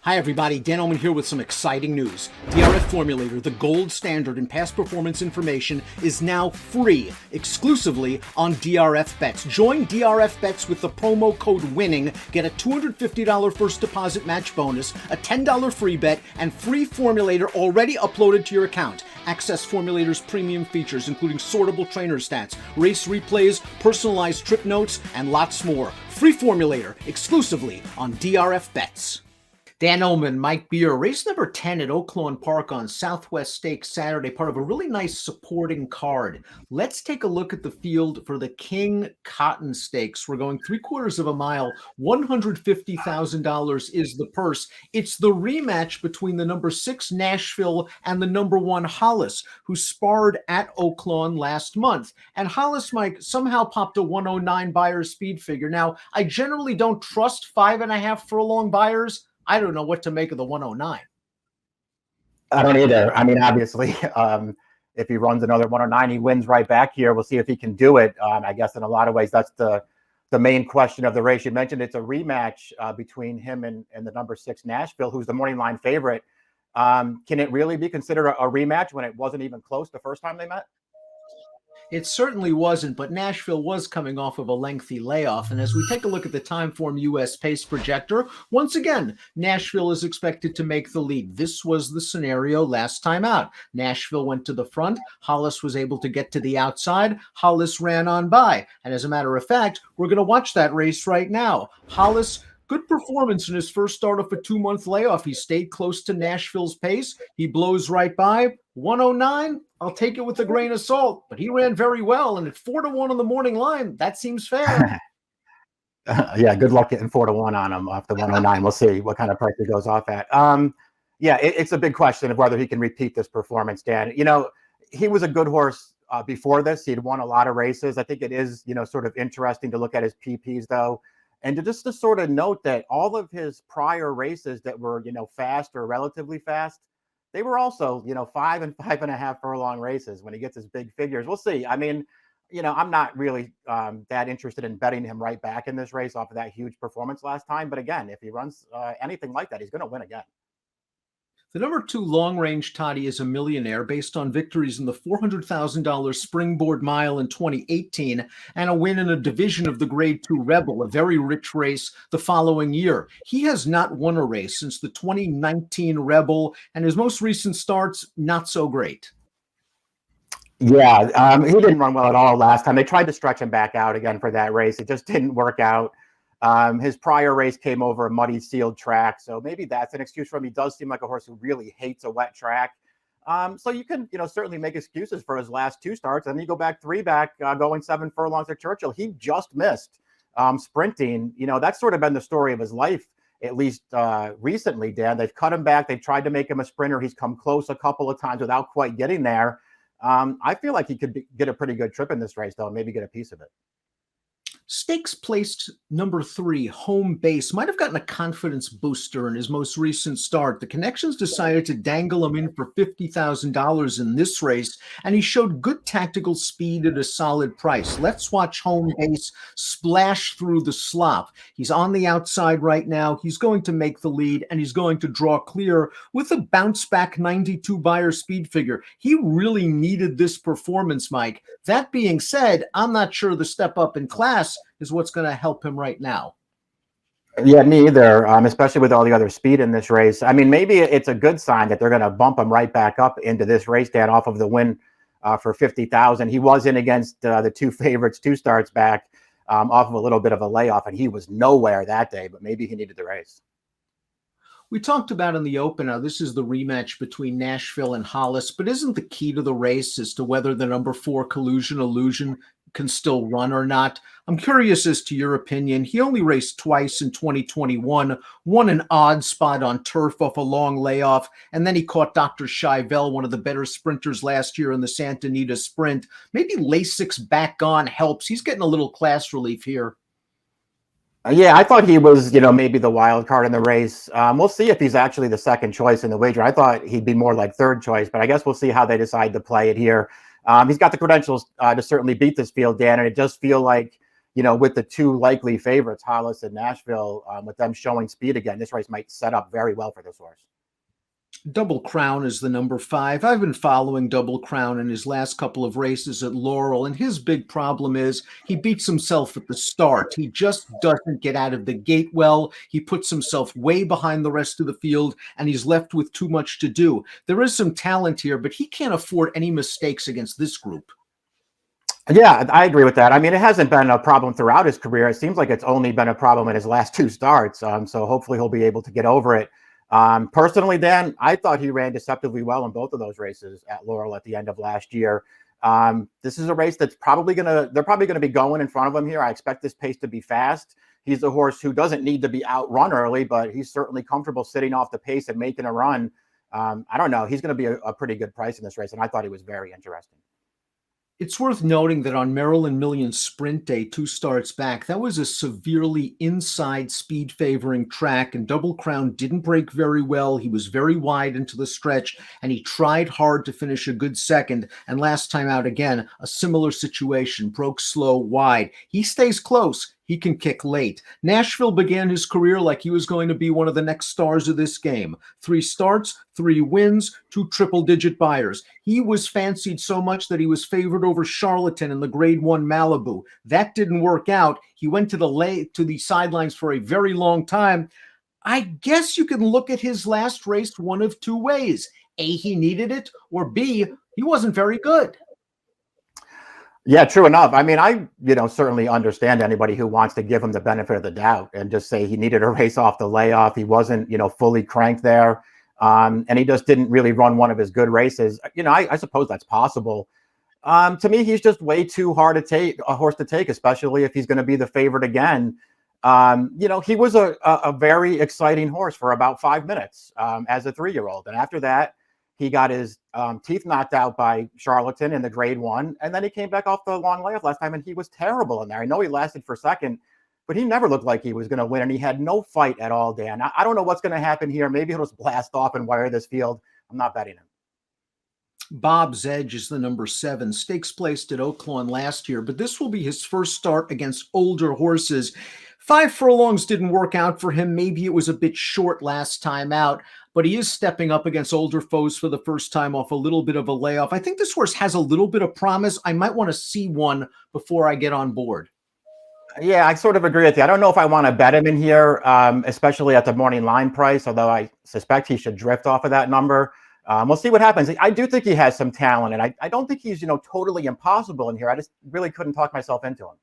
Hi everybody, Dan Illman here with some exciting news. DRF Formulator, the gold standard in past performance information, is now free, exclusively on DRF Bets. Join DRF Bets with the promo code WINNING, get a $250 first deposit match bonus, a $10 free bet, and free Formulator already uploaded to your account. Access Formulator's premium features, including sortable trainer stats, race replays, personalized trip notes, and lots more. Free Formulator, exclusively on DRF Bets. Dan Illman, Mike Beer, race number 10 at Oaklawn Park on Southwest Stakes Saturday, part of a really nice supporting card. Let's take a look at the field for the King Cotton Stakes. We're going 3/4 of a mile. $150,000 is the purse. It's the rematch between the number 6 Nashville and the number 1 Hollis, who sparred at Oaklawn last month. And Hollis, Mike, somehow popped a 109 buyer speed figure. Now, I generally don't trust 5.5 furlong buyers. I don't know what to make of the 109. I don't either. I mean, obviously, if he runs another 109, he wins right back here. We'll see if he can do it. I guess in a lot of ways, that's the main question of the race. You mentioned it's a rematch between him and the number 6 Nashville, who's the morning line favorite. Can it really be considered a rematch when it wasn't even close the first time they met? It certainly wasn't, but Nashville was coming off of a lengthy layoff. And as we take a look at the Timeform US pace projector, once again, Nashville is expected to make the lead. This was the scenario last time out. Nashville went to the front. Hollis was able to get to the outside. Hollis ran on by. And as a matter of fact, we're going to watch that race right now. Hollis, good performance in his first start of a 2-month layoff. He stayed close to Nashville's pace. He blows right by. 109, I'll take it with a grain of salt, but he ran very well. And at 4-1 on the morning line, that seems fair. Yeah, good luck getting 4-1 on him off the 109. We'll see what kind of price he goes off at. Yeah, it's a big question of whether he can repeat this performance, Dan. You know, he was a good horse before this. He'd won a lot of races. I think it is, sort of interesting to look at his PPs, though. And to sort of note that all of his prior races that were, fast or relatively fast, they were also, 5 and 5.5 furlong races when he gets his big figures. We'll see. I mean, I'm not really that interested in betting him right back in this race off of that huge performance last time. But again, if he runs anything like that, he's going to win again. The number 2 Long Range Toddy is a millionaire based on victories in the $400,000 Springboard Mile in 2018 and a win in a division of the Grade 2 Rebel, a very rich race the following year. He has not won a race since the 2019 Rebel, and his most recent starts, not so great. Yeah, he didn't run well at all last time. They tried to stretch him back out again for that race. It just didn't work out. His prior race came over a muddy sealed track, so maybe that's an excuse for him. He does seem like a horse who really hates a wet track. So you can, certainly make excuses for his last 2 starts. And then you go back 3 going 7 furlongs at Churchill. He just missed sprinting. That's sort of been the story of his life, at least recently, Dan. They've cut him back. They've tried to make him a sprinter. He's come close a couple of times without quite getting there. I feel like he could get a pretty good trip in this race, though, and maybe get a piece of it. Stakes placed number 3, Home Base, might have gotten a confidence booster in his most recent start. The Connections decided to dangle him in for $50,000 in this race, and he showed good tactical speed at a solid price. Let's watch Home Base splash through the slop. He's on the outside right now. He's going to make the lead, and he's going to draw clear with a bounce-back 92 buyer speed figure. He really needed this performance, Mike. That being said, I'm not sure the step up in class is what's going to help him right now. Yeah, me either, especially with all the other speed in this race. I mean, maybe it's a good sign that they're going to bump him right back up into this race, Dan, off of the win for 50,000. He was in against the 2 favorites 2 starts back off of a little bit of a layoff, and he was nowhere that day, but maybe he needed the race. We talked about in the opener, this is the rematch between Nashville and Hollis, but isn't the key to the race as to whether the number 4 Collusion Illusion can still run or not? I'm curious as to your opinion. He only raced twice in 2021, won an odd spot on turf off a long layoff, and then he caught Dr. Chivelle, one of the better sprinters last year in the Santa Anita Sprint. Maybe Lasix back on helps. He's getting a little class relief here. Yeah, I thought he was, maybe the wild card in the race. We'll see if he's actually the second choice in the wager. I thought he'd be more like third choice, but I guess we'll see how they decide to play it here. He's got the credentials to certainly beat this field, Dan, and it does feel like, with the two likely favorites, Hollis and Nashville, with them showing speed again, this race might set up very well for this horse. Double Crown is the number 5. I've been following Double Crown in his last couple of races at Laurel, and his big problem is he beats himself at the start. He just doesn't get out of the gate well. He puts himself way behind the rest of the field, and he's left with too much to do. There is some talent here, but he can't afford any mistakes against this group. Yeah, I agree with that. I mean, it hasn't been a problem throughout his career. It seems like it's only been a problem in his last 2 starts. So hopefully he'll be able to get over it. Personally, Dan, I thought he ran deceptively well in both of those races at Laurel at the end of last year. This is a race that's they're probably gonna be going in front of him here. I expect this pace to be fast. He's a horse who doesn't need to be outrun early, but he's certainly comfortable sitting off the pace and making a run. I don't know. He's going to be a pretty good price in this race, and I thought he was very interesting. It's worth noting that on Maryland Million Sprint Day, 2 starts back, that was a severely inside speed favoring track, and Double Crown didn't break very well. He was very wide into the stretch, and he tried hard to finish a good second. And last time out, again, a similar situation, broke slow, wide. He stays close. He can kick late. Nashville began his career like he was going to be one of the next stars of this game. 3 starts, 3 wins, 2 triple-digit buyers. He was fancied so much that he was favored over Charlatan in the Grade 1 Malibu. That didn't work out. He went to the sidelines for a very long time. I guess you can look at his last race one of 2 ways. A, he needed it, or B, he wasn't very good. Yeah, true enough. I mean, I certainly understand anybody who wants to give him the benefit of the doubt and just say he needed a race off the layoff. He wasn't, fully cranked there. And he just didn't really run one of his good races. I suppose that's possible. To me, he's just way too hard a horse to take, especially if he's going to be the favorite again. He was a very exciting horse for about 5 minutes as a 3-year-old. And after that, he got his teeth knocked out by Charlatan in the Grade 1, and then he came back off the long layoff last time, and he was terrible in there. I know he lasted for second, but he never looked like he was going to win, and he had no fight at all, Dan. I don't know what's going to happen here. Maybe he'll just blast off and wire this field. I'm not betting him. Bob's Edge is the number 7. Stakes placed at Oaklawn last year, but this will be his first start against older horses. 5 furlongs didn't work out for him. Maybe it was a bit short last time out, but he is stepping up against older foes for the first time off a little bit of a layoff. I think this horse has a little bit of promise. I might want to see one before I get on board. Yeah, I sort of agree with you. I don't know if I want to bet him in here, especially at the morning line price, although I suspect he should drift off of that number. We'll see what happens. I do think he has some talent, and I don't think he's, totally impossible in here. I just really couldn't talk myself into him.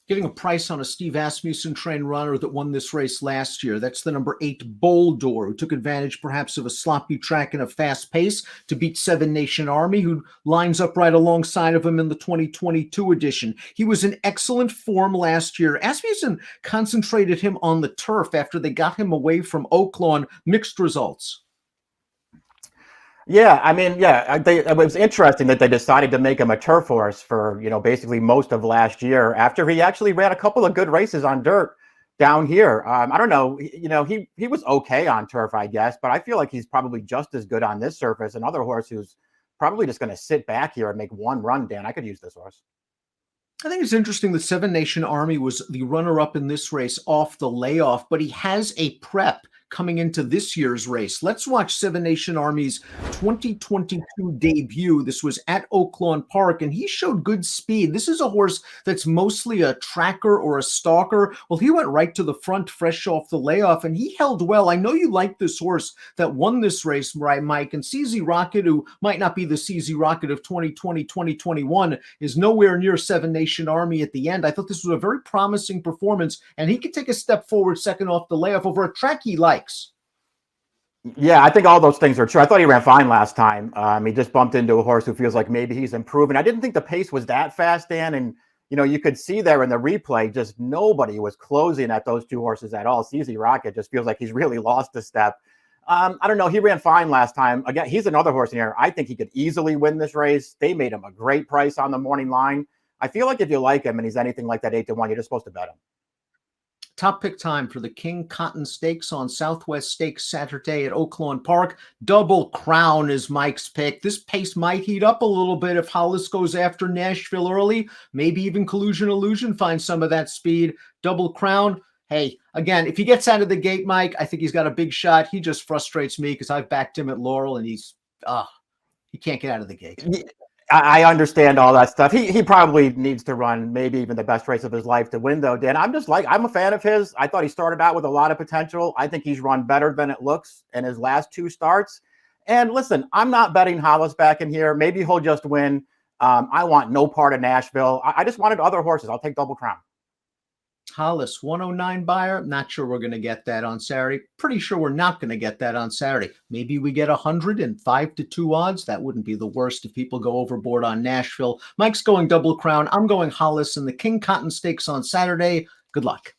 Getting a price on a Steve Asmussen trained runner that won this race last year. That's the number 8 Bulldog, who took advantage perhaps of a sloppy track and a fast pace to beat 7 Nation Army, who lines up right alongside of him in the 2022 edition. He was in excellent form last year. Asmussen concentrated him on the turf after they got him away from Oaklawn. Mixed results. Yeah, I mean, it was interesting that they decided to make him a turf horse for, basically most of last year after he actually ran a couple of good races on dirt down here. I don't know, he was okay on turf, I guess, but I feel like he's probably just as good on this surface. Another horse who's probably just going to sit back here and make one run, Dan. I could use this horse. I think it's interesting that 7 Nation Army was the runner-up in this race off the layoff, but he has a prep coming into this year's race. Let's watch 7 Nation Army's 2022 debut. This was at Oaklawn Park, and he showed good speed. This is a horse that's mostly a tracker or a stalker. Well, he went right to the front fresh off the layoff, and he held well. I know you like this horse that won this race, right, Mike? And CZ Rocket, who might not be the CZ Rocket of 2020, 2021, is nowhere near 7 Nation Army at the end. I thought this was a very promising performance, and he could take a step forward second off the layoff over a track he likes. Yeah, I think all those things are true. I thought he ran fine last time. He just bumped into a horse who feels like maybe he's improving. I didn't think the pace was that fast, Dan. And, you could see there in the replay, just nobody was closing at those 2 horses at all. CZ Rocket just feels like he's really lost a step. I don't know. He ran fine last time. Again, he's another horse in here. I think he could easily win this race. They made him a great price on the morning line. I feel like if you like him and he's anything like that 8-1, you're just supposed to bet him. Top pick time for the King Cotton Stakes on Southwest Stakes Saturday at Oaklawn Park. Double Crown is Mike's pick. This pace might heat up a little bit if Hollis goes after Nashville early. Maybe even Collusion Illusion finds some of that speed. Double Crown. Hey, again, if he gets out of the gate, Mike, I think he's got a big shot. He just frustrates me because I've backed him at Laurel and he can't get out of the gate. I understand all that stuff. He probably needs to run maybe even the best race of his life to win, though, Dan. I'm a fan of his. I thought he started out with a lot of potential. I think he's run better than it looks in his last 2 starts. And listen, I'm not betting Hollis back in here. Maybe he'll just win. I want no part of Nashville. I just wanted other horses. I'll take Double Crown. Hollis, 109 buyer. Not sure we're going to get that on Saturday. Pretty sure we're not going to get that on Saturday. Maybe we get 105 to 2 odds. That wouldn't be the worst if people go overboard on Nashville. Mike's going Double Crown. I'm going Hollis in the King Cotton Stakes on Saturday. Good luck.